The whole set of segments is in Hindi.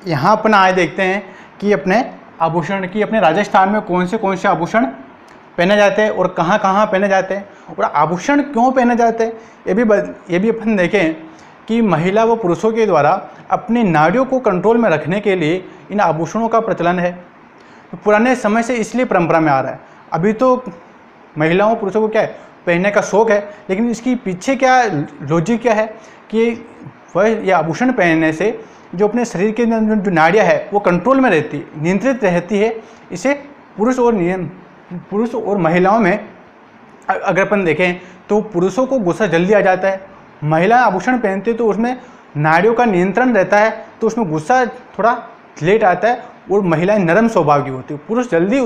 यहाँ अपन आए देखते हैं कि अपने आभूषण की अपने राजस्थान में कौन से आभूषण पहने जाते हैं और कहाँ कहाँ पहने जाते हैं और आभूषण क्यों पहने जाते हैं, ये भी अपन देखें कि महिला व पुरुषों के द्वारा अपनी नाड़ियों को कंट्रोल में रखने के लिए इन आभूषणों का प्रचलन है। तो पुराने समय से इसलिए परंपरा में आ रहा है। अभी तो महिलाओं पुरुषों को क्या है, पहनने का शौक है, लेकिन इसकी पीछे क्या लॉजिक क्या है कि वह ये आभूषण पहनने से जो अपने शरीर के जो नाड़ियाँ है वो कंट्रोल में रहती है, नियंत्रित रहती है। इसे पुरुष और महिलाओं में अगर अपन देखें तो पुरुषों को गुस्सा जल्दी आ जाता है, महिला आभूषण पहनते तो उसमें नाड़ियों का नियंत्रण रहता है, तो उसमें गुस्सा थोड़ा लेट आता है और महिलाएं नरम स्वभाव की होती है। पुरुष जल्दी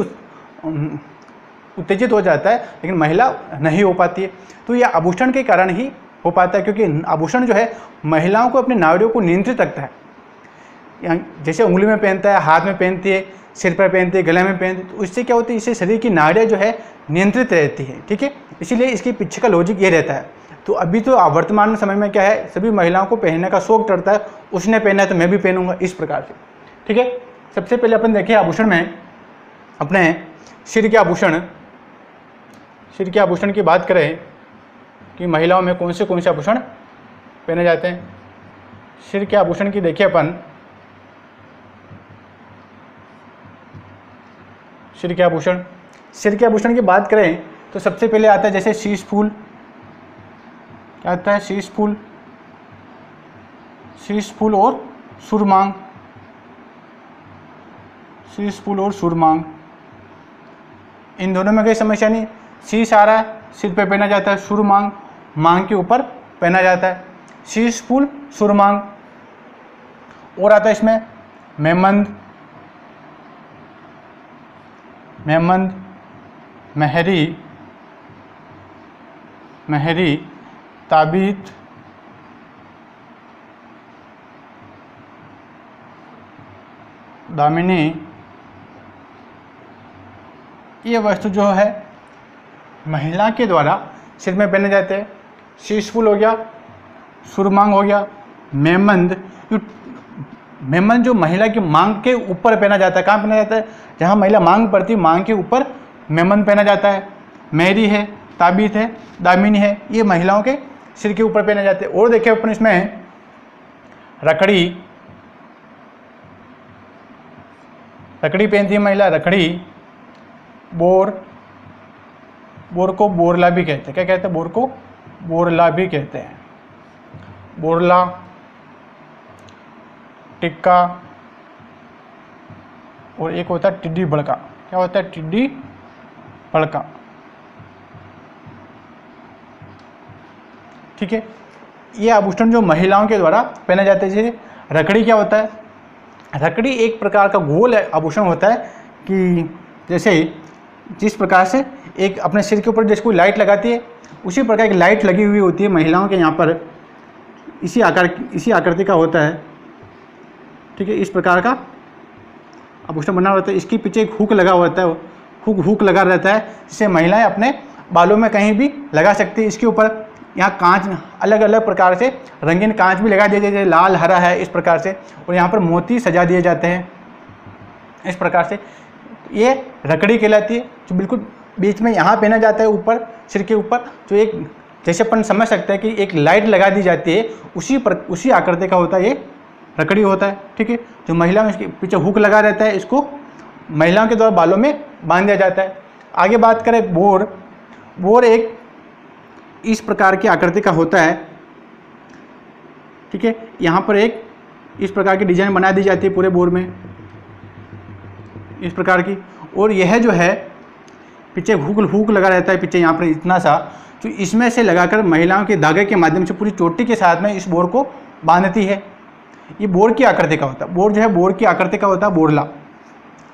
उत्तेजित हो जाता है, लेकिन महिला नहीं हो पाती है। तो यह आभूषण के कारण ही हो पाता है, क्योंकि आभूषण जो है महिलाओं को अपने नाड़ियों को नियंत्रित रखता है। जैसे उंगली में पहनता है, हाथ में पहनती है, सिर पर पहनती है, गले में पहनती है, तो इससे क्या होती है, इससे शरीर की नाड़ियाँ जो है नियंत्रित रहती है। ठीक है, इसीलिए इसके पीछे का लॉजिक ये रहता है। तो अभी तो वर्तमान समय में क्या है, सभी महिलाओं को पहनने का शौक चढ़ता है, उसने पहना है तो मैं भी पहनूंगा, इस प्रकार से। ठीक है, सबसे पहले अपन देखें आभूषण में अपने सिर के आभूषण की बात करें कि महिलाओं में कौन से आभूषण पहने जाते हैं। सिर के आभूषण की देखिए अपन, सिर के आभूषण की बात करें तो सबसे पहले आता है जैसे शीश फूल। क्या आता है, शीश फूल और सुरमांग। इन दोनों में कोई समस्या नहीं। शीश आ रहा है, सिर पे पहना जाता है, सुरमांग मांग के ऊपर पहना जाता है। शीश फूल, सुरमांग। और आता है इसमें मेहमंद, महरी, ताबीत, दामिनी। ये वस्तु जो है महिला के द्वारा सिर में पहने जाते हैं। शीश फूल हो गया, सुरमांग हो गया, मेहमंद जो महिला की मांग के ऊपर पहना जाता है। कहाँ पहना जाता है, जहाँ महिला मांग पड़ती है, मांग के ऊपर मेहमंद पहना जाता है। मेहरी है, ताबीत है, दामिनी है, ये महिलाओं के सिर के ऊपर पहने जाते हैं। और देखिए अपन इसमें रखड़ी पहनती है महिला। रखड़ी, बोर को बोरला भी कहते हैं। क्या कहते हैं, बोर को बोरला भी कहते हैं। बोरला, टिक्का, और एक होता है टिड्डी बड़का। क्या होता है, टिड्डी बड़का। ठीक है, ये आभूषण जो महिलाओं के द्वारा पहने जाते हैं। जैसे रखड़ी क्या होता है, रखड़ी एक प्रकार का गोल आभूषण होता है कि जैसे जिस प्रकार से एक अपने सिर के ऊपर जैसे कोई लाइट लगाती है, उसी प्रकार की लाइट लगी हुई होती है महिलाओं के यहाँ पर। इसी आकृति का होता है। ठीक है, इस प्रकार का आभूषण बना होता है। इसके पीछे एक हुक लगा होता है, हुक लगा रहता है, जिससे महिलाएं अपने बालों में कहीं भी लगा सकती है। इसके ऊपर यहाँ कांच, अलग अलग प्रकार से रंगीन कांच भी लगा दिए जाते हैं, लाल हरा है इस प्रकार से, और यहाँ पर मोती सजा दिए जाते हैं इस प्रकार से। ये रखड़ी कहलाती है, जो बिल्कुल बीच में यहाँ पहना जाता है, ऊपर सिर के ऊपर, जो एक जैसे अपन समझ सकते हैं कि एक लाइट लगा दी जाती है, उसी आकृति का होता है ये रखड़ी होता है। ठीक है, जो महिला में इसके पीछे हुक लगा रहता है, इसको महिलाओं के द्वारा बालों में बांध दिया जाता है। आगे बात करें बोर एक इस प्रकार की आकृति का होता है। ठीक है, यहाँ पर एक इस प्रकार की डिजाइन बना दी जाती है पूरे बोर में, इस प्रकार की। और यह जो है पीछे हुक लगा रहता है, पीछे यहाँ पर इतना सा, तो इसमें से लगाकर महिलाओं के धागे के माध्यम से पूरी चोटी के साथ में इस बोर को बांधती है। ये बोर की आकृति का होता है। बोर जो है बोर की आकृति का होता है, बोरला।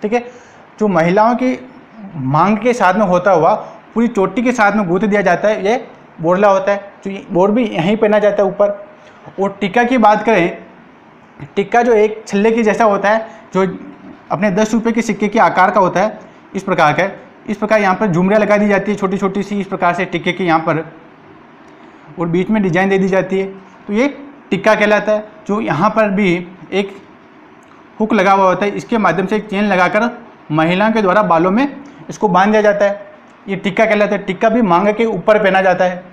ठीक है, जो महिलाओं की मांग के साथ में होता हुआ पूरी चोटी के साथ में गूंथ दिया जाता है, ये बोरला होता है। जो बोर भी यहीं पहना जाता है ऊपर। और टिक्का की बात करें, टिक्का जो एक छल्ले की जैसा होता है, जो अपने 10 रुपये के सिक्के के आकार का होता है, इस प्रकार का। इस प्रकार यहाँ पर झुमरियाँ लगा दी जाती है छोटी छोटी सी, इस प्रकार से टिक्के के यहाँ पर, और बीच में डिजाइन दे दी जाती है। तो ये टिक्का कहलाता है। जो यहाँ पर भी एक हुक लगा हुआ होता है, इसके माध्यम से एक चेन लगाकर महिलाओं के द्वारा बालों में इसको बांध दिया जाता है। ये टिक्का कहलाता है। टिक्का भी मांग के ऊपर पहना जाता है।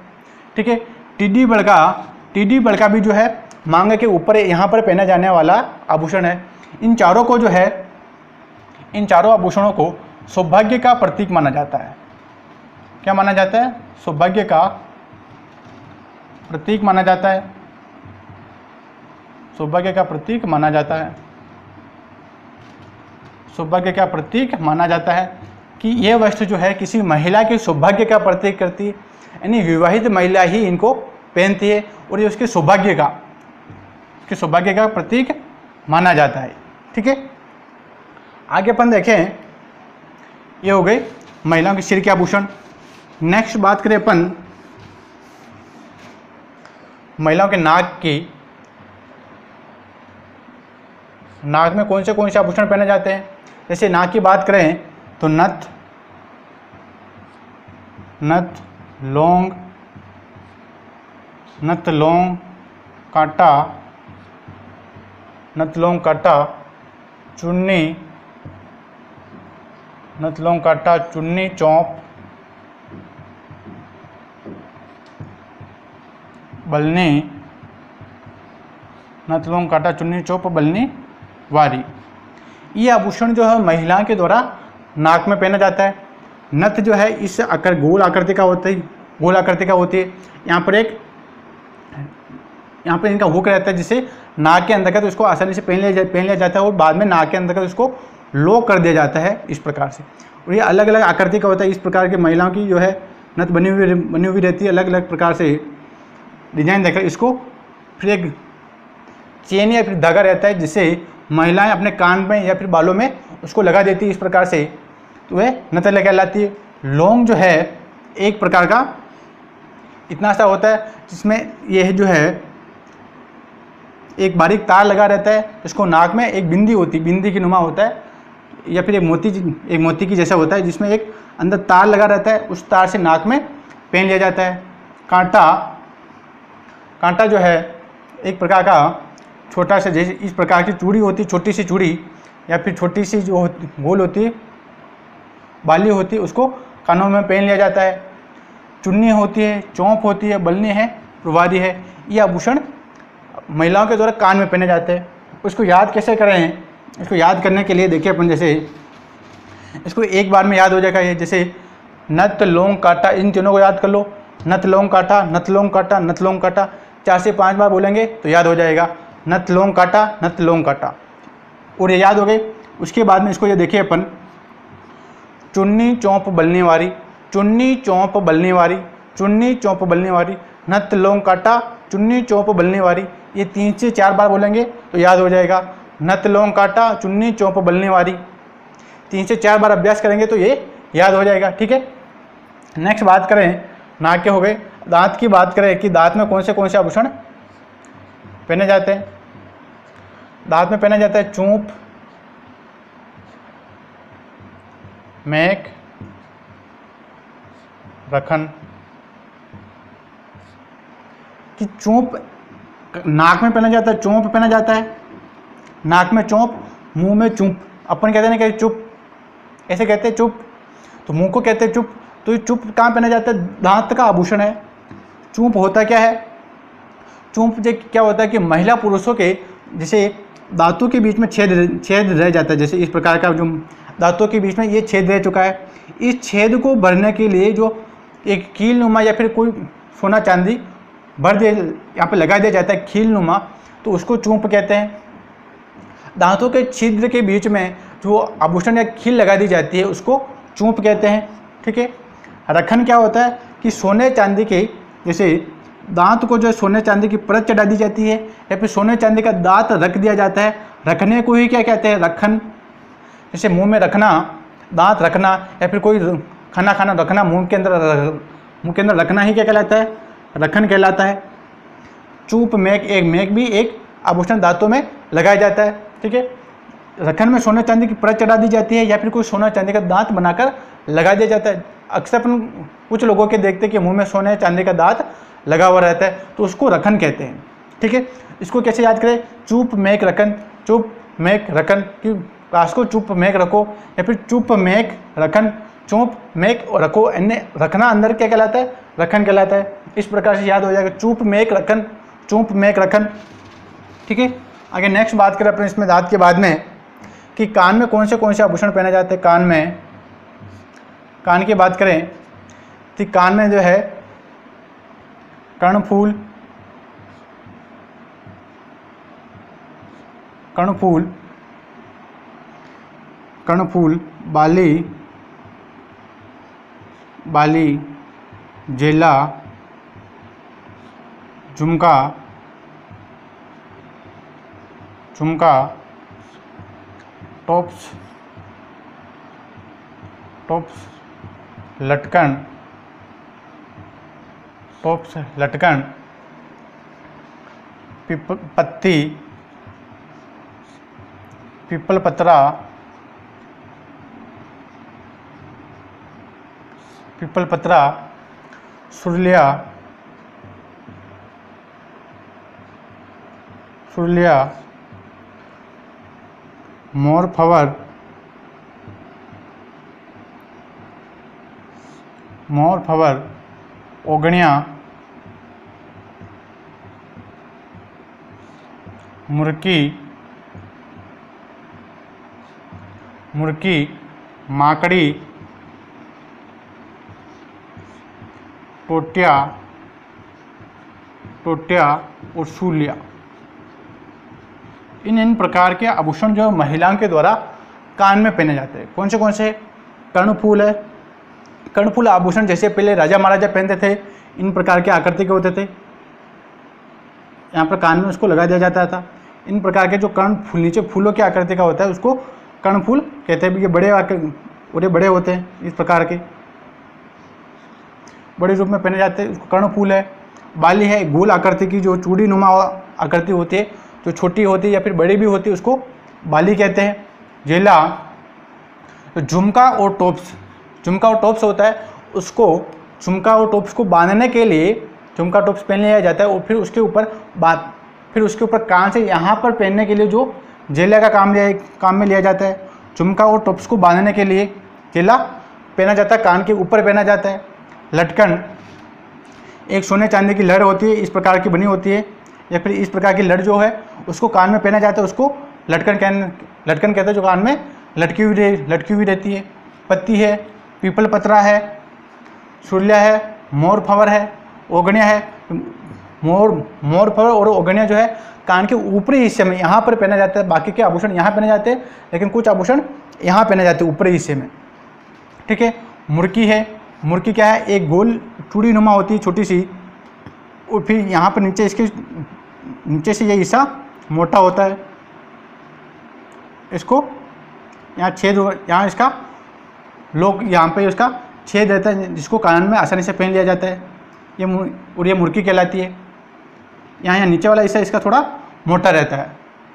ठीक है। टिड्डी बड़का भी जो है मांग के ऊपर यहाँ पर पहना जाने वाला आभूषण है। इन चारों आभूषणों को सौभाग्य का प्रतीक माना जाता है। क्या माना जाता है? सौभाग्य का प्रतीक माना जाता है। सौभाग्य का प्रतीक माना जाता है। सौभाग्य का प्रतीक माना जाता है कि यह वस्त्र जो है किसी महिला के सौभाग्य का प्रतीक करती है, यानी विवाहित महिला ही इनको पहनती है और ये उसके सौभाग्य का प्रतीक माना जाता है। ठीक है। आगे अपन देखें, ये हो गए महिलाओं के सिर के आभूषण। नेक्स्ट बात करें अपन महिलाओं के नाक में कौन से आभूषण पहने जाते हैं। जैसे नाक की बात करें तो नथ, लौंग, कांटा, चुन्नी, चौंप, बलनी, वारी। ये आभूषण जो है महिला के द्वारा नाक में पहना जाता है। नथ जो है इस गोल आकृति का होती है। यहाँ पर इनका हुक रहता है, जिसे नाक के अंदर का तो उसको आसानी से पहन लिया जाता है और बाद में नाक के अंदर का उसको लॉक कर दिया जाता है इस प्रकार से। और ये अलग अलग आकृति का होता है। इस प्रकार की महिलाओं की जो है नथ बनी हुई रहती है, अलग अलग प्रकार से डिजाइन देकर। इसको फिर एक चेन या फिर धागा रहता है, जिससे महिलाएं अपने कान में या फिर बालों में उसको लगा देती है इस प्रकार से, तो वह नथ कहलाती है। लौंग जो है एक प्रकार का इतना सा होता है, जिसमें यह जो है एक बारीक तार लगा रहता है। इसको नाक में एक बिंदी की नुमा होता है, या फिर एक मोती की जैसा होता है, जिसमें एक अंदर तार लगा रहता है। उस तार से नाक में पहन लिया जाता है। कांटा जो है एक प्रकार का छोटा सा, जैसे इस प्रकार की चूड़ी होती है, छोटी सी चूड़ी, या फिर छोटी सी जो गोल होती है बाली होती है, उसको कानों में पहन लिया जाता है। चुन्नी होती है, चौंप होती है, बलनी है, वारी है। ये आभूषण महिलाओं के द्वारा कान में पहने जाते हैं। उसको याद कैसे करें? इसको याद करने के लिए देखिए अपन, जैसे इसको एक बार में याद हो जाएगा। ये जैसे नथ, लौंग, कांटा, इन तीनों को याद कर लो। नथ, लौंग, कांटा, 4 से 5 बार बोलेंगे तो याद हो जाएगा। नथ, लौंग, कांटा, और ये याद हो गए। उसके बाद में इसको ये देखिए अपन, चुन्नी, चौंप, बलनी, वारी, नथ, लौंग, कांटा, चुन्नी, चौंप, बलनी, वारी। ये 3 से 4 बार बोलेंगे तो याद हो जाएगा। नथ, लौंग, कांटा, चुन्नी, चौंप, बलनी, वारी। 3 से 4 बार अभ्यास करेंगे तो ये याद हो जाएगा। ठीक है। नेक्स्ट बात करें, नाक के हो गए। दांत की बात करें कि दांत में कौन से आभूषण पहने जाते हैं। दांत में पहना जाता है चूंप, मेक, रखन। कि चूंप नाक में पहना जाता है, चौंप पहना जाता है। नाक में चौंप, मुंह में चुप। अपन कहते हैं ना कि चुप, ऐसे कहते हैं चुप, तो मुंह को कहते हैं चुप। तो ये चुप कहाँ पहना जाता है? दांत का आभूषण है। चूंप होता क्या है? चूंप जो क्या होता है कि महिला पुरुषों के जैसे दांतों के बीच में छेद रह जाता है। जैसे इस प्रकार का जो दांतों के बीच में ये छेद रह चुका है, इस छेद को भरने के लिए जो एक कील नुमा या फिर कोई सोना चांदी भर दे, यहाँ पे लगा दिया जाता है खील नुमा, तो उसको चूंप कहते हैं। दांतों के छिद्र के बीच में जो आभूषण या खील लगा दी जाती है उसको चूंप कहते हैं। ठीक है। रखन क्या होता है कि सोने चांदी के जैसे दांत को जो सोने चांदी की परत चढ़ा दी जाती है, या फिर सोने चांदी का दांत रख दिया जाता है, रखने को ही क्या कहते हैं? रखन। जैसे मुंह में रखना, दांत रखना, या फिर कोई खाना रखना, मुंह के अंदर रखना ही क्या कहलाता है? रखन कहलाता है। चूप, मेक भी एक आभूषण दांतों में लगाया जाता है। ठीक है। रखन में सोने चांदी की परत चढ़ा दी जाती है, या फिर कोई सोना चांदी का दांत बनाकर लगा दिया जाता है। अक्सर अपन कुछ लोगों के देखते हैं कि मुंह में सोने चांदी का दांत लगा हुआ रहता है, तो उसको रखन कहते हैं। ठीक है। इसको कैसे याद करें? चूप, मेक, रखन। चूप मेक रखन, कि काश को चुप मेक रखो, या फिर चुप मेक रखन, चुप मेक रखो, इन्हें रखना अंदर क्या कहलाता है, रखन कहलाता है। इस प्रकार से याद हो जाएगा, चुप मेक रखन, चुप मेक रखन। ठीक है, आगे नेक्स्ट बात करें अपने इसमें दांत के बाद में कि कान में कौन से आभूषण पहने जाते हैं। कान की बात करें तो कान में जो है कर्णफूल, बाली, जेला, झुमका, टॉप्स, लटकन, पत्ती, पीपल पत्रा, सुरलिया, मोर फवर, ओगणिया, मुर्की, माकड़ी, टोटिया और सूलिया। इन प्रकार के आभूषण जो महिलाओं के द्वारा कान में पहने जाते हैं। कौन से कर्णफूल है, कर्णफूल आभूषण जैसे पहले राजा महाराजा पहनते थे, इन प्रकार के आकृति के होते थे, यहाँ पर कान में उसको लगा दिया जाता था। इन प्रकार के जो कर्णफूल नीचे फूलों की आकृति का होता है उसको कर्णफूल कहते हैं। ये बड़े होते हैं, इस प्रकार के बड़े रूप में पहने जाते हैं, उसको कर्णफूल है। बाली है, गोल आकृति की जो चूड़ी नुमा आकृति होती है, जो छोटी होती है या फिर बड़ी भी होती है, उसको बाली कहते हैं। जेला, तो झुमका और टॉप्स होता है, उसको झुमका और टॉप्स को बांधने के लिए झुमका टॉप्स पहन लिया जाता है, और फिर उसके ऊपर कान से यहाँ पर पहनने के लिए जो जेला का काम में लिया जाता है। झुमका और टॉप्स को बांधने के लिए जेला पहना जाता है, कान के ऊपर पहना जाता है। लटकन, एक सोने चांदी की लड़ होती है, इस प्रकार की बनी होती है, या फिर इस प्रकार की लड़ जो है उसको कान में पहना जाता है, उसको लटकन कहते हैं, जो कान में लटकी हुई रहती है। पत्ती है, पीपल पत्रा है, सुरलिया है, मोर फवर है, ओगणिया है। मोर फवर और ओगणिया जो है कान के ऊपरी हिस्से में यहाँ पर पहना जाता है। बाकी के आभूषण यहाँ पहने जाते हैं, लेकिन कुछ आभूषण यहाँ पहने जाते हैं ऊपरी हिस्से में। ठीक है, मुर्की है, मुर्की क्या है, एक गोल चूड़ी नुमा होती है छोटी सी, और फिर यहाँ पर नीचे से ये हिस्सा मोटा होता है, इसको यहाँ इसका यहाँ पे इसका छेद रहता है, जिसको कान में आसानी से पहन लिया जाता है। ये मुर्की कहलाती है। यहाँ नीचे वाला हिस्सा इसका थोड़ा मोटा रहता है,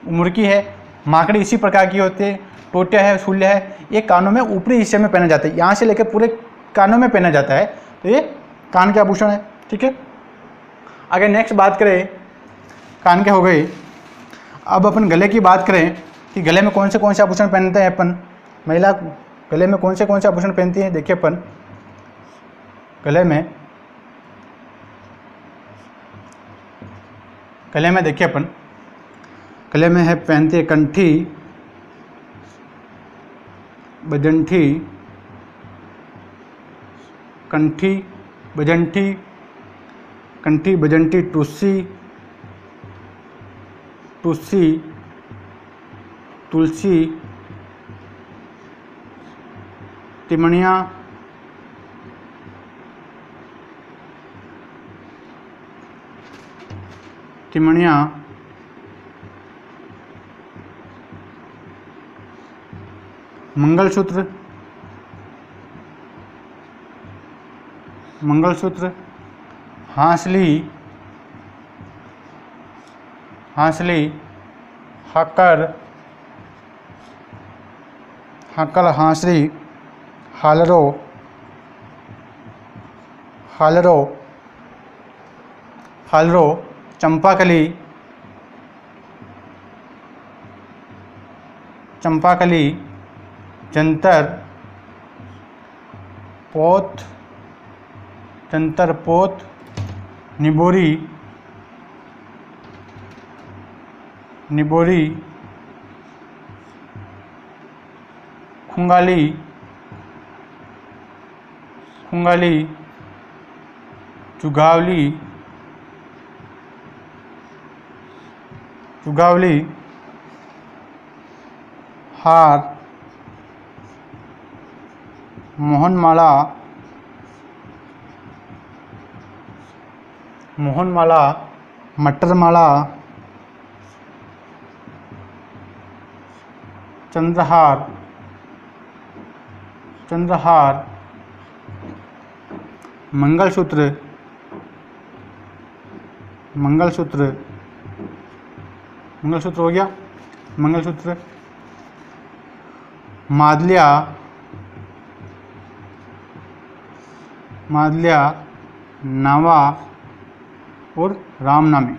मुर्की है। माकड़ी इसी प्रकार की होती है। टोटिया है, सूल्य है, ये कानों में ऊपरी हिस्से में पहना जाता है, यहाँ से लेकर पूरे कानों में पहना जाता है, तो ये कान के आभूषण है। ठीक है, आगे नेक्स्ट बात करें, कान के हो गए। अब अपन गले की बात करें कि गले में कौन से आभूषण पहनते हैं अपन। महिला गले में कौन से आभूषण पहनती हैं, देखिए अपन गले में देखिए अपन गले में है पहनती है कंठी, बजंठी, टुस्सी, तुलसी, तिमणिया, मंगलसूत्र, हांसली, हक्कर, हांसली, हालरो, चंपाकली, चंपाकली, जंतर पोत, निबोरी, खुंगाली, चुगावली, हार, मोहनमाला, मटरमाला, चंद्रहार, मंगलसूत्र, हो गया मंगलसूत्र, मादलिया, नावा और रामनामी,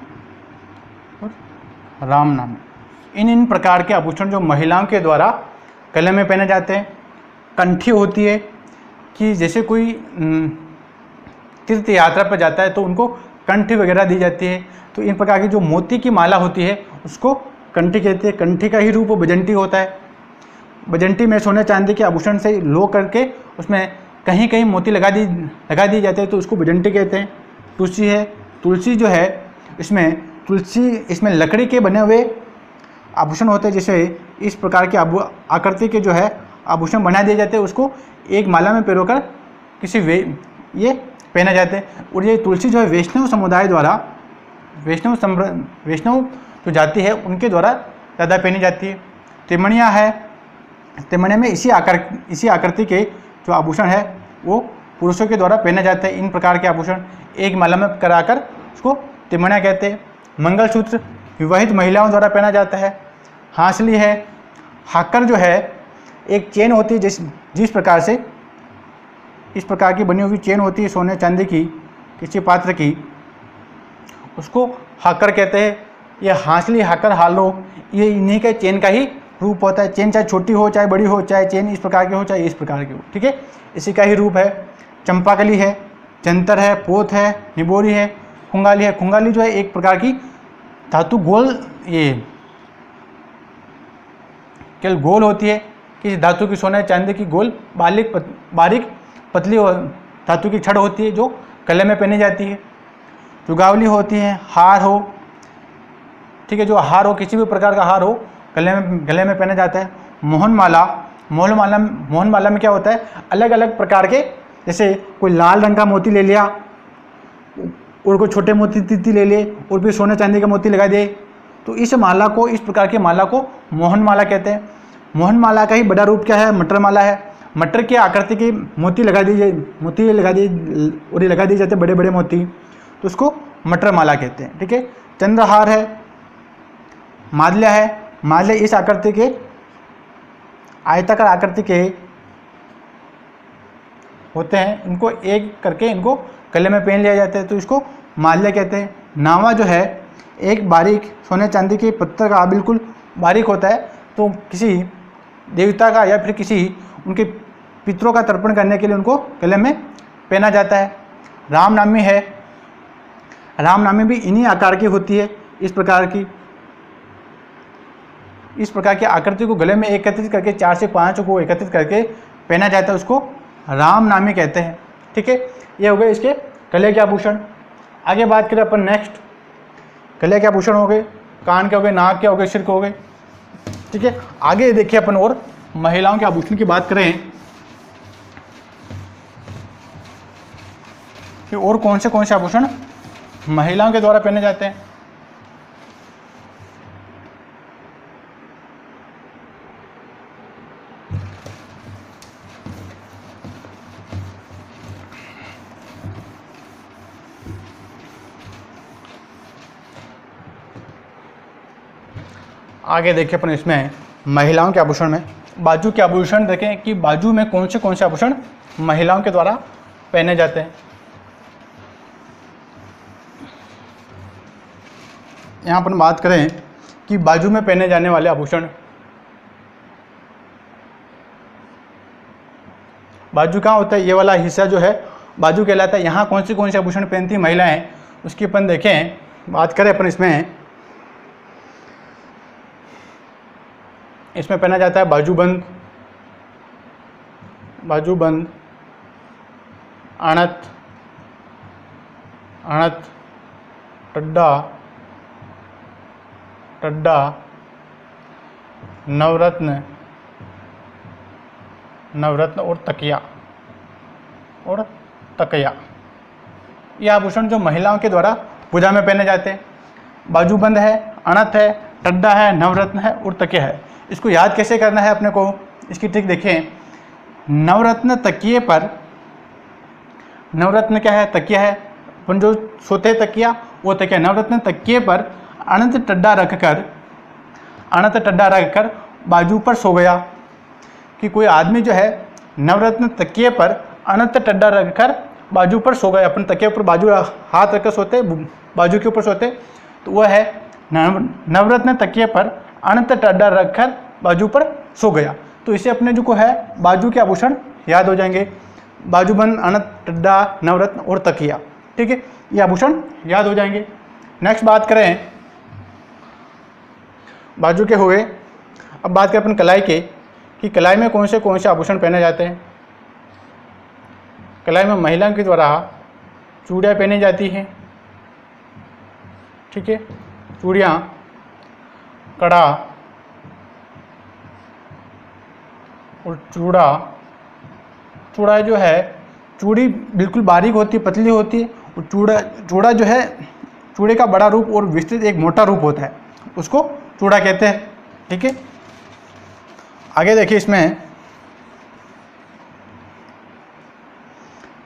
इन प्रकार के आभूषण जो महिलाओं के द्वारा गले में पहने जाते हैं। कंठी होती है कि जैसे कोई तीर्थ यात्रा पर जाता है तो उनको कंठी वगैरह दी जाती है, तो इन प्रकार की जो मोती की माला होती है उसको कंठी कहते हैं। कंठी का ही रूप बजंटी होता है। बजंटी में सोने चांदी के आभूषण से लो करके उसमें कहीं कहीं मोती लगा दिए जाते हैं, तो उसको बजंटी कहते हैं। तुलसी है, तुलसी जो है इसमें लकड़ी के बने हुए आभूषण होते हैं। जैसे इस प्रकार के आकृति के जो है आभूषण बना दिए जाते हैं, उसको एक माला में पिरोकर ये पहना जाते हैं। और ये तुलसी जो है वैष्णव समुदाय द्वारा, वैष्णव जो जाति है उनके द्वारा ज़्यादा पहनी जाती है। तिमणिया है, तिमणिया में इसी आकृति के जो आभूषण है वो पुरुषों के द्वारा पहने जाते हैं। इन प्रकार के आभूषण एक माला में कराकर उसको तिमणिया कहते हैं। मंगलसूत्र विवाहित महिलाओं द्वारा पहना जाता है। हांसली है, हाकर जो है एक चेन होती है, जिस प्रकार से इस प्रकार की बनी हुई चेन होती है सोने चांदी की किसी पात्र की, उसको हाकर कहते हैं। ये हांसली, हाकर, हालो, ये इन्हीं के चेन का ही रूप होता है। चेन चाहे छोटी हो चाहे बड़ी हो, चाहे चेन इस प्रकार की हो चाहे इस प्रकार की हो, ठीक है, इसी का ही रूप है। चंपाकली है, जंतर है, पोत है, निबोरी है, खुंगाली है। खुंगाली जो है एक प्रकार की धातु गोल, ये केवल गोल होती है, किसी धातु की सोने चांदी की गोल बारीक पतली धातु की छड़ होती है जो गले में पहनी जाती है। चुगावली होती है, हार हो, ठीक है, जो हार हो, किसी भी प्रकार का हार हो गले में पहना जाता है। मोहनमाला में क्या होता है, अलग अलग प्रकार के, जैसे कोई लाल रंग का मोती ले लिया और कोई छोटे मोती ले लिए और फिर सोने चांदी का मोती लगा दिए, तो इस प्रकार की माला को मोहनमाला कहते हैं। मोहनमाला का ही बड़ा रूप क्या है, मटरमाला है। मटर की आकृति के मोती लगा दिए जाते बड़े बड़े मोती, तो उसको मटरमाला कहते हैं, ठीक है। चंद्रहार है, मादलिया है। मादलिया इस आकृति के, आयताकार आकृति के होते हैं, इनको एक करके इनको गले में पहन लिया जाता है, तो इसको मादलिया कहते हैं। नावा जो है एक बारीक सोने चांदी के पत्थर का बिल्कुल बारीक होता है, तो किसी देवता का या फिर किसी उनके पितरों का तर्पण करने के लिए उनको गले में पहना जाता है। रामनामी है, रामनामी भी इन्हीं आकार की होती है। इस प्रकार की आकृति को गले में एकत्रित करके 4 से 5 को एकत्रित करके पहना जाता है, उसको रामनामी कहते हैं, ठीक है। ये हो गए इसके गले के आभूषण। आगे बात करें अपन नेक्स्ट, गले के आभूषण हो गए, कान के हो गए, नाक के हो गए, सिर के हो गए, ठीक है। आगे देखिए अपन और महिलाओं के आभूषण की बात करें कि और कौन से आभूषण महिलाओं के द्वारा पहने जाते हैं। आगे देखिए अपन इसमें महिलाओं के आभूषण में बाजू के आभूषण देखें कि बाजू में कौन से आभूषण महिलाओं के द्वारा पहने जाते हैं। यहाँ अपन बात करें कि बाजू में पहने जाने वाले आभूषण, बाजू कहाँ होता है, ये वाला हिस्सा जो है बाजू कहलाता है। यहाँ कौन से आभूषण पहनती महिलाएं, उसकी अपन देखें, बात करें अपन इसमें पहना जाता है बाजूबंद, अणत, टड्डा, नवरत्न और तकिया। ये आभूषण जो महिलाओं के द्वारा पूजा में पहने जाते हैं। बाजूबंद है, अणत है, टड्डा है, नवरत्न है और तकिया है। इसको याद कैसे करना है अपने को, इसकी ट्रिक देखें। नवरत्न तकिए पर, नवरत्न क्या है, तकिया है, अपन जो सोते हैं तकिया वो तकिया। नवरत्न तकिए पर अनंत टड्डा रखकर बाजू पर सो गया। कि कोई आदमी जो है नवरत्न तकिए पर अनंत टड्डा रखकर बाजू पर सो गया। अपन तकिए पर बाजू हाथ रखकर सोते, बाजू के ऊपर सोते, तो वह है नवरत्न तकिए पर अनंत टड्डा रखकर बाजू पर सो गया। तो इसे अपने जो को है बाजू के आभूषण याद हो जाएंगे, बाजूबंद, अनंत, टड्डा, नवरत्न और तकिया। ठीक है, ये आभूषण याद हो जाएंगे। नेक्स्ट बात करें बाजू के हुए। अब बात करें अपन कलाई के, कि कलाई में कौन से आभूषण पहने जाते हैं। कलाई में महिलाओं के द्वारा चूड़ियाँ पहनी जाती हैं। ठीक है, चूड़ियाँ, कड़ा और चूड़ा जो है, चूड़ी बिल्कुल बारीक होती है, पतली होती है। और चूड़ा जो है, चूड़े का बड़ा रूप और विस्तृत एक मोटा रूप होता है, उसको चूड़ा कहते हैं। ठीक है, आगे देखिए, इसमें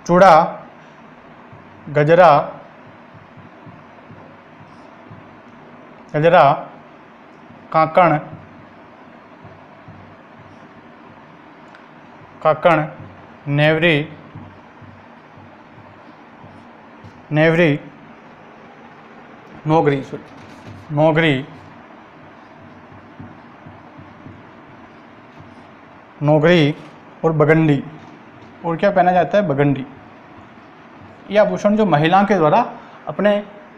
चूड़ा, गजरा, काकण, नेवरी, नोगरी और बगंडी। और क्या पहना जाता है, बगंडी। यह आभूषण जो महिलाओं के द्वारा अपने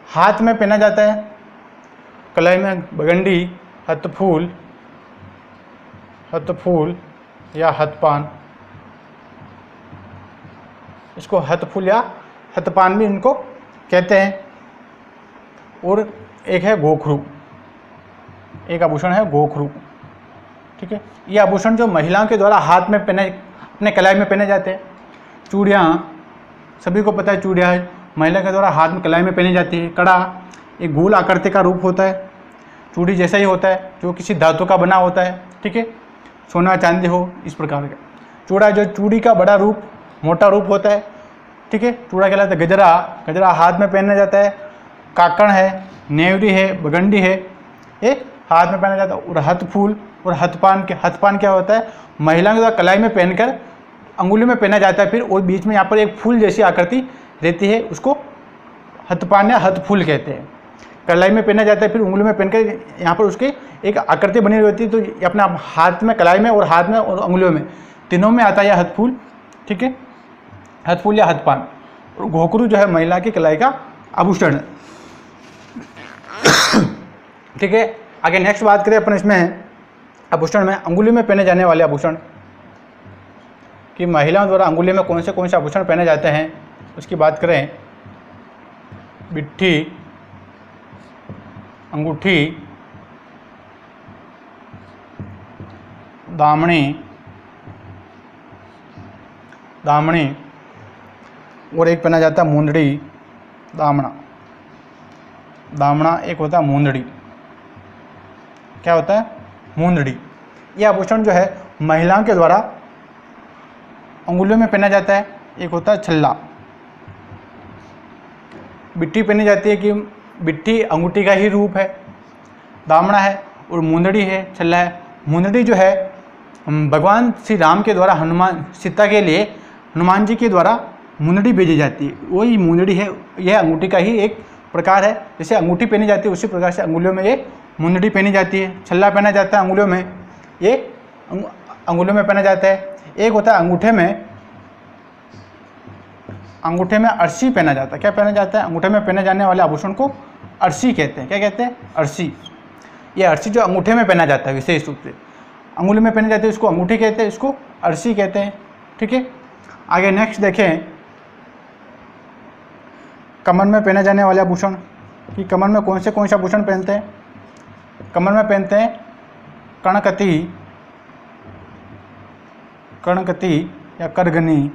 हाथ में पहना जाता है। कलाई में बगंडी, हथफूल या हथपान, इसको हथफूल या हथपान भी इनको कहते हैं। और एक है गोखरू, एक आभूषण है गोखरू। ठीक है, ये आभूषण जो महिलाओं के द्वारा हाथ में पहने, अपने कलाई में पहने जाते हैं। चूड़ियाँ, सभी को पता है चूड़ियाँ महिला के द्वारा हाथ में कलाई में पहनी जाती है। कड़ा एक गोल आकृति का रूप होता है, चूड़ी जैसा ही होता है, जो किसी धातु का बना होता है। ठीक है, सोना चांदी हो, इस प्रकार का। चूड़ा जो चूड़ी का बड़ा रूप, मोटा रूप होता है। ठीक है, चूड़ा कहलाता है। गजरा हाथ में पहना जाता है। काकण है, नेवरी है, बगंडी है, ये हाथ में पहना जाता है। और हथफूल और हथपान क्या होता है, महिलाओं के द्वारा कलाई में पहनकर अंगुलियों में पहना जाता है। फिर और बीच में यहाँ पर एक फूल जैसी आकृति रहती है, उसको हथपान या हथफूल कहते हैं। कलाई में पहना जाता है, फिर उंगलियों में पहनकर यहाँ पर उसकी एक आकृति बनी रहती है। तो ये अपने हाथ में, कलाई में और हाथ में और उंगलियों में, तीनों में आता है यह हथफूल। ठीक है, हथफूल या हथपान। और घोकरू जो है महिला की कलाई का आभूषण है। ठीक है, आगे नेक्स्ट बात करें अपन इसमें आभूषण में, अंगुली में पहने जाने वाले आभूषण, कि महिलाओं द्वारा अंगुली में कौन से आभूषण पहने जाते हैं, उसकी बात करें। बिट्ठी, अंगूठी, दामनी और एक पहना जाता है मुंदड़ी, दामना एक होता है मुंदड़ी। क्या होता है, मुंदड़ी। यह आभूषण जो है महिलाओं के द्वारा अंगुलियों में पहना जाता है। एक होता है छल्ला। बिट्ठी पहनी जाती है, कि बिट्ठी अंगूठी का ही रूप है। दामना है और मुंदड़ी है, छल्ला है। मुंदड़ी जो है भगवान श्री राम के द्वारा सीता के लिए हनुमान जी के द्वारा मुंदड़ी भेजी जाती है, वही मुंदड़ी है। यह अंगूठी का ही एक प्रकार है। जैसे अंगूठी पहनी जाती है, उसी प्रकार से अंगुलियों में ये मुंदड़ी पहनी जाती है। छल्ला पहना जाता है अंगुलियों में, ये अंगुलियों में पहना जाता है। एक होता है अंगूठे में अंगूठे में अरसी पहना जाता है। क्या पहना जाता है? अंगूठे में पहने जाने वाले आभूषण को अरसी कहते हैं। क्या कहते हैं? अरसी। ये अरसी जो अंगूठे में पहना जाता है विशेष रूप से, अंगुली में पहने जाते हैं, इसको अंगूठी कहते हैं, इसको अरसी कहते हैं। ठीक है, आगे नेक्स्ट देखें, कमर में पहने जाने वाले आभूषण कि कमर में कौन से आभूषण पहनते हैं। कमर में पहनते हैं कर्णकती या करगनी।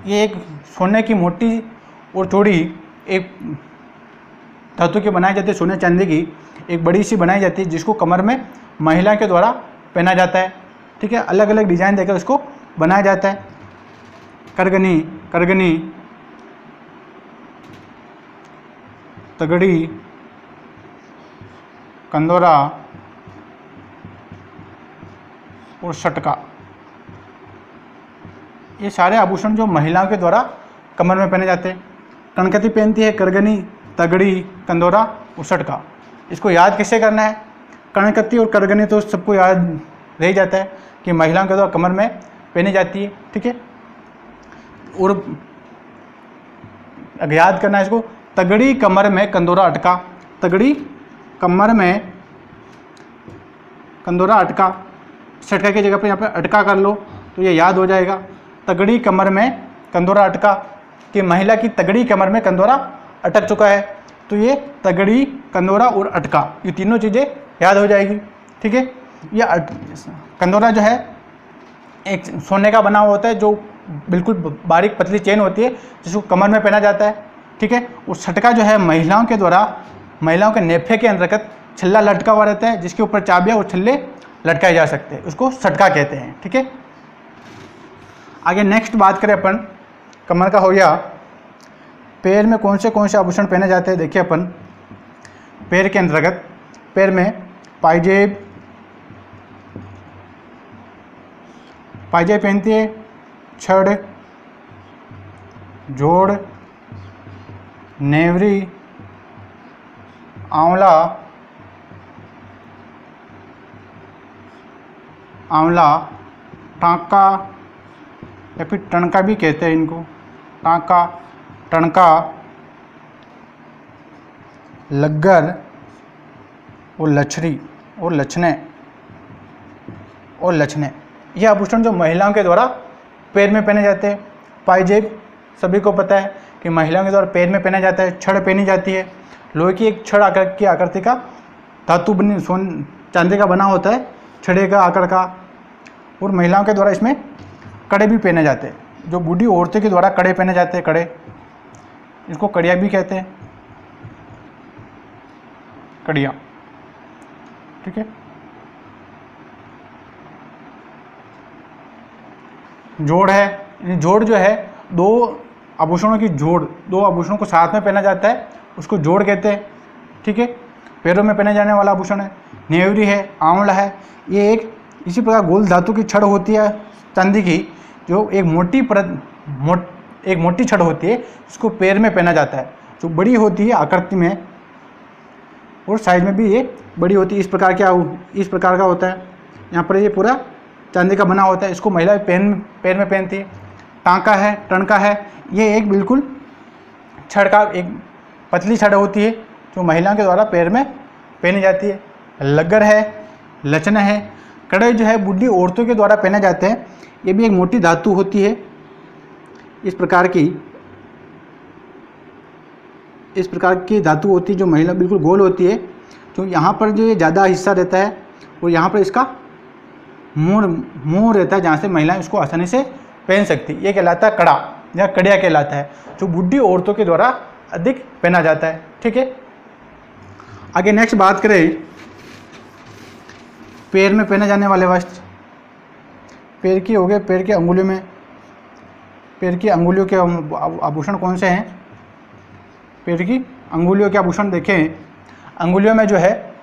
ये एक सोने की मोटी और चौड़ी एक धातु की बनाई जाती है, सोने चांदी की एक बड़ी सी बनाई जाती है, जिसको कमर में महिला के द्वारा पहना जाता है। ठीक है, अलग अलग डिजाइन देकर उसको बनाया जाता है। करगनी, तगड़ी, कंदोरा और सटका, ये सारे आभूषण जो महिलाओं के द्वारा कमर में पहने जाते हैं। कणकती पहनती है करगनी, तगड़ी, कंदोरा और सटका। इसको याद कैसे करना है? कणकती और करगनी तो सबको याद रह जाता है कि महिलाओं के द्वारा कमर में पहनी जाती है। ठीक है, और याद करना है इसको, तगड़ी कमर में कंदोरा अटका, तगड़ी कमर में कंदोरा अटका, सटका की जगह पे यहाँ पे अटका कर लो तो ये याद हो जाएगा। तगड़ी कमर में कंदोरा अटका, कि महिला की तगड़ी कमर में कंदोरा अटक चुका है, तो ये तगड़ी, कंदोरा और अटका, ये तीनों चीज़ें याद हो जाएगी। ठीक है, ये कंदोरा जो है एक सोने का बना हुआ होता है, जो बिल्कुल बारीक पतली चेन होती है, जिसको कमर में पहना जाता है। ठीक है, और सटका जो है महिलाओं के द्वारा, महिलाओं के नेफे के अंतर्गत छल्ला लटका हुआ रहता है, जिसके ऊपर चाबियाँ और छल्ले लटकाए जा सकते हैं, उसको सटका कहते हैं। ठीक है, आगे नेक्स्ट बात करें अपन, कमर का हो गया। पैर में कौन से आभूषण पहने जाते हैं? देखिए अपन, पैर के अंतर्गत पैर में पायजेब पहनती है, छड़, जोड़, नेवरी, आंवला, टांका या फिर टणका भी कहते हैं इनको, टांका, टणका, लग्गर और लछरी और लछने, ये आभूषण जो महिलाओं के द्वारा पैर में पहने जाते हैं। पायजेब सभी को पता है कि महिलाओं के द्वारा पैर में पहना जाता है। छड़ पहनी जाती है, लोहे की एक छड़ आकार की आकृति का धातु बनी चांदी का बना होता है, छड़े का आकार का। और महिलाओं के द्वारा इसमें कड़े भी पहने जाते हैं, जो बूढ़ी औरतों के द्वारा कड़े पहने जाते हैं, कड़े, इसको कड़िया भी कहते हैं, कड़िया। ठीक है, जोड़ है, जोड़ जो है दो आभूषणों की जोड़, दो आभूषणों को साथ में पहना जाता है, उसको जोड़ कहते हैं। ठीक है, पैरों में पहने जाने वाला आभूषण है। नेवरी है, आंवला है, ये एक इसी प्रकार गोल धातु की छड़ होती है चांदी की, जो एक मोटी छड़ होती है, इसको पैर में पहना जाता है, जो बड़ी होती है आकृति में और साइज में भी ये बड़ी होती है। इस प्रकार का होता है। यहाँ पर ये पूरा चांदी का बना होता है, इसको महिला पैर में पहनती है। टांका है, टणका है, ये एक बिल्कुल छड़ का एक पतली छड़ होती है, जो महिलाओं के द्वारा पैर में पहनी जाती है। लग्गर है, लचना है, कड़े जो है बूढ़ी औरतों के द्वारा पहने जाते हैं। ये भी एक मोटी धातु होती है, इस प्रकार की धातु होती है, जो महिला बिल्कुल गोल होती है, जो यहाँ पर जो ये ज़्यादा हिस्सा रहता है और यहाँ पर इसका मुंह रहता है, जहाँ से महिलाएं इसको आसानी से पहन सकती है। ये कहलाता है कड़ा या कड़िया कहलाता है, जो बूढ़ी औरतों के द्वारा अधिक पहना जाता है। ठीक है, आगे नेक्स्ट बात करें पैर में पहने जाने वाले वस्त्र। पैर की हो गए, पैर की अंगुलियों के आभूषण कौन से हैं? पैर की अंगुलियों के आभूषण देखें, अंगुलियों में जो है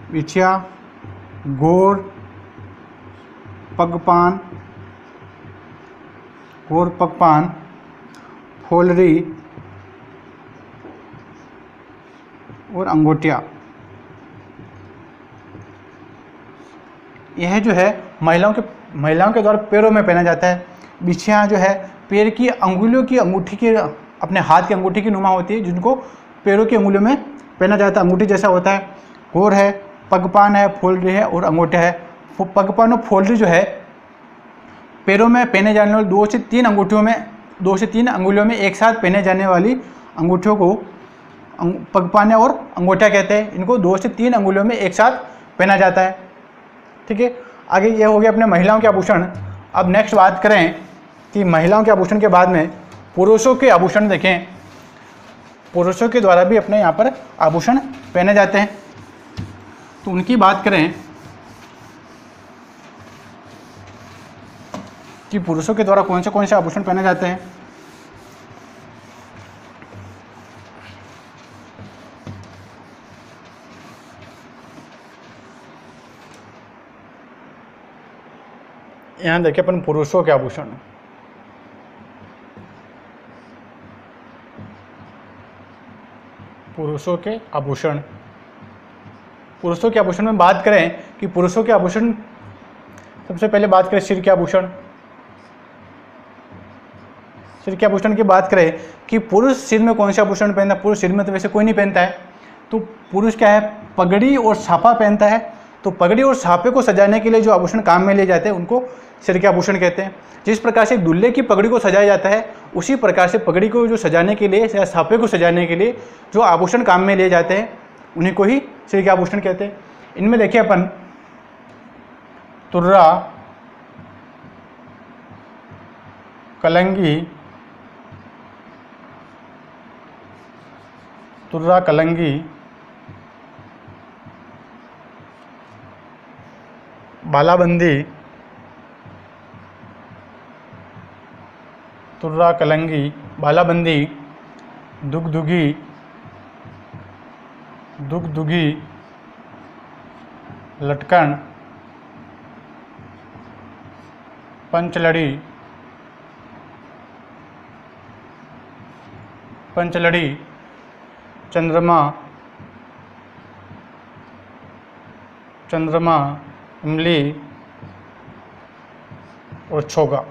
बिछिया, गोर, पगपान, फोलरी और अंगूठिया। यह जो है महिलाओं के द्वारा पैरों में पहना जाता है। बिछिया जो है पैर की अंगुलियों की अंगूठी की, अपने हाथ की अंगूठी की नुमा होती है, जिनको पैरों की अंगुलियों में पहना जाता है, अंगूठी जैसा होता है। घोर है, पगपान है, फोल्डरी है और अंगूठा है। पगपान और फोल्डरी जो है पैरों में पहने जाने वाली 2 से 3 अंगुलियों में एक साथ पहने जाने वाली अंगूठियों को पगपान और अंगूठा कहते हैं। इनको 2 से 3 अंगुलियों में एक साथ पहना जाता है। ठीक है, आगे ये हो गया अपने महिलाओं के आभूषण। अब नेक्स्ट बात करें कि महिलाओं के आभूषण के बाद में पुरुषों के आभूषण देखें। पुरुषों के द्वारा भी अपने यहाँ पर आभूषण पहने जाते हैं, तो उनकी बात करें कि पुरुषों के द्वारा कौन से आभूषण पहने जाते हैं। यहाँ देखिए अपन पुरुषों के आभूषण। पुरुषों के आभूषण में बात करें कि पुरुषों के आभूषण, सबसे पहले बात करें सिर के आभूषण। सिर के आभूषण की बात करें कि पुरुष सिर में कौन से आभूषण पहनता है। पुरुष सिर में तो वैसे कोई नहीं पहनता है, तो पुरुष क्या है, पगड़ी और छापा पहनता है। तो पगड़ी और छापे को सजाने के लिए जो आभूषण काम में लिए जाते हैं उनको सिर के आभूषण कहते हैं। जिस प्रकार से दूल्हे की पगड़ी को सजाया जाता है, उसी प्रकार से पगड़ी को जो सजाने के लिए या छापे को सजाने के लिए जो आभूषण काम में लिए जाते हैं उन्हीं को ही सिर के आभूषण कहते हैं। इनमें देखिए अपन तुर्रा, कलंगी, बालाबंदी, तुर्रा, कलंगी, बालाबंदी, दुगदुगी, लटकन, पंचलड़ी, चंद्रमा, इमली और छोगा।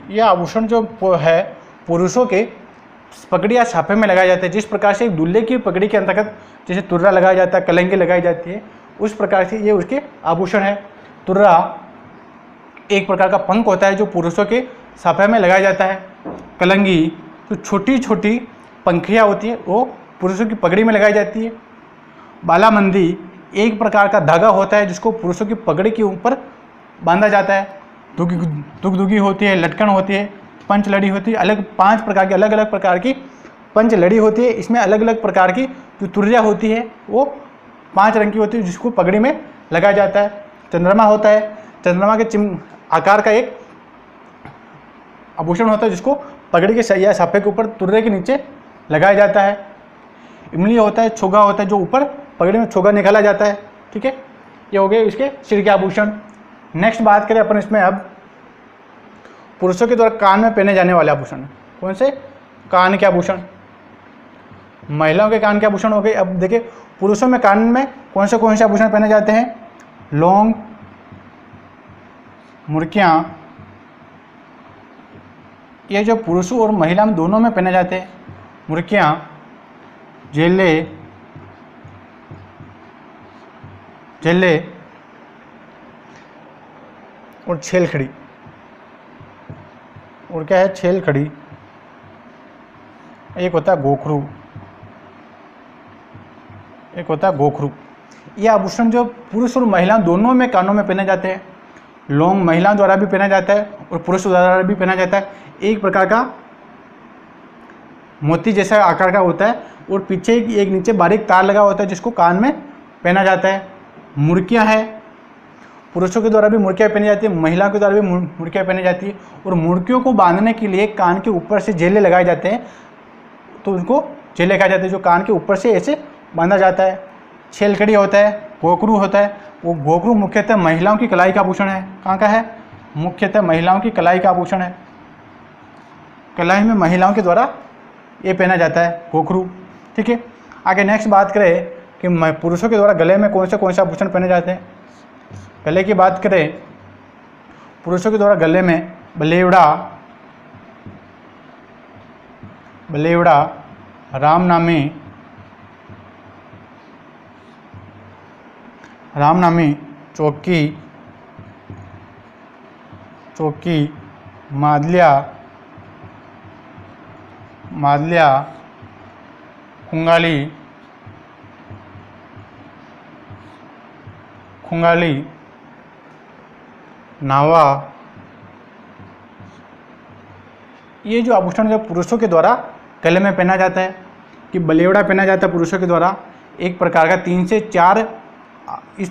यह आभूषण जो है पुरुषों के पगड़ी या छापे में लगाए जाते हैं। जिस प्रकार से एक दूल्हे की पगड़ी के अंतर्गत जैसे तुर्रा लगाया जाता है, कलंगी लगाई जाती है, उस प्रकार से ये उसके आभूषण है। तुर्रा एक प्रकार का पंख होता है जो पुरुषों के छापे में लगाया जाता है। कलंगी जो छोटी छोटी पंखियाँ होती है वो पुरुषों की पगड़ी में लगाई जाती है। बालाबंदी एक प्रकार का धागा होता है जिसको पुरुषों की पगड़ी के ऊपर बांधा जाता है। दुगदुगी होती है, लटकन होती है, पंचलड़ी होती है। अलग 5 प्रकार की अलग अलग प्रकार की पंचलड़ी होती है। इसमें अलग अलग प्रकार की जो तुर्रियाँ होती है वो 5 रंग की होती है जिसको पगड़ी में लगाया जाता है। चंद्रमा होता है, चंद्रमा के आकार का एक आभूषण होता है जिसको पगड़ी के या छापे के ऊपर तुर्रे के नीचे लगाया जाता है। इमली होता है, छोगा होता है जो ऊपर पगड़ी में छोगा निकाला जाता है। ठीक है, ये हो गए इसके सिर के आभूषण। नेक्स्ट बात करें अपन इसमें अब पुरुषों के द्वारा कान में पहने जाने वाले आभूषण। कौन से? कान के आभूषण। महिलाओं के कान के आभूषण हो गए। अब देखिए पुरुषों में कान में कौन से आभूषण पहने जाते हैं। लौंग, मुर्कियाँ, ये जो पुरुषों और महिला में दोनों में पहने जाते हैं। मुर्कियाँ, जेले और छेलखड़ी। और क्या है? छेलखड़ी। एक होता है गोखरू, एक होता है गोखरू। ये आभूषण जो पुरुष और महिला दोनों में कानों में पहने जाते हैं। लौंग महिलाओं द्वारा भी पहना जाता है और पुरुष द्वारा भी पहना जाता है। एक प्रकार का मोती जैसा आकार का होता है और पीछे एक नीचे बारीक तार लगा होता है जिसको कान में पहना जाता है। मुर्कियाँ है, पुरुषों के द्वारा भी मुर्कियाँ पहनी जाती है, महिलाओं के द्वारा भी मुर्कियाँ पहनी जाती है। और मुर्कियों को बांधने के लिए कान के ऊपर से जेले लगाए जाते हैं, तो उनको जेले कहा जाते हैं जो कान के ऊपर से ऐसे बांधा जाता है। छेलखड़ी होता है, गोखरू होता है। वो गोखरू मुख्यतः महिलाओं की कलाई का आभूषण है। कहाँ का है? मुख्यतः महिलाओं की कलाई का आभूषण है। कलाई में महिलाओं के द्वारा ये पहना जाता है गोखरू। ठीक है, आगे नेक्स्ट बात करें कि पुरुषों के द्वारा गले में कौन से आभूषण पहने जाते हैं। पहले की बात करें, पुरुषों के द्वारा गले में बलेवड़ा, राम नामी चौकी, मादलिया, खुंगाली, नावा, ये जो आभूषण जो पुरुषों के द्वारा गले में पहना जाता है, कि बलेवड़ा पहना जाता है पुरुषों के द्वारा एक प्रकार का 3 से 4 इस